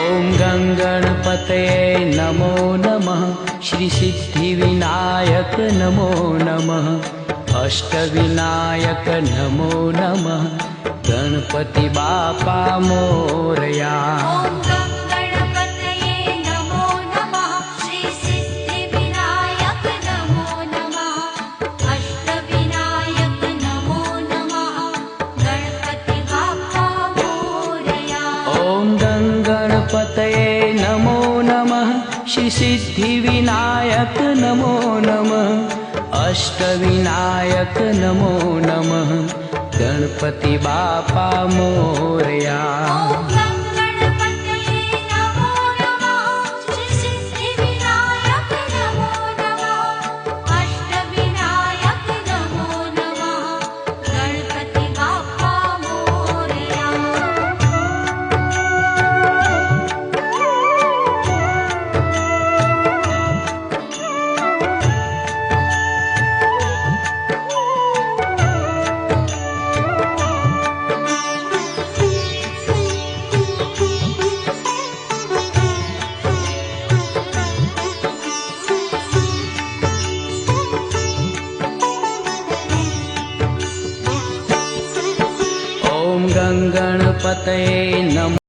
ॐ गङ्गणपतये नमो नमः। श्री सिद्धिविनायक नमो नमः। अष्टविनायक नमो नमः। गणपति बापा मोरया। गणपतये नमो नमः। श्री सिद्धिविनायक नमो नमः। अष्टविनायक नमो नमः। गणपति बापा मोरया। ॐ गणपतये नमः।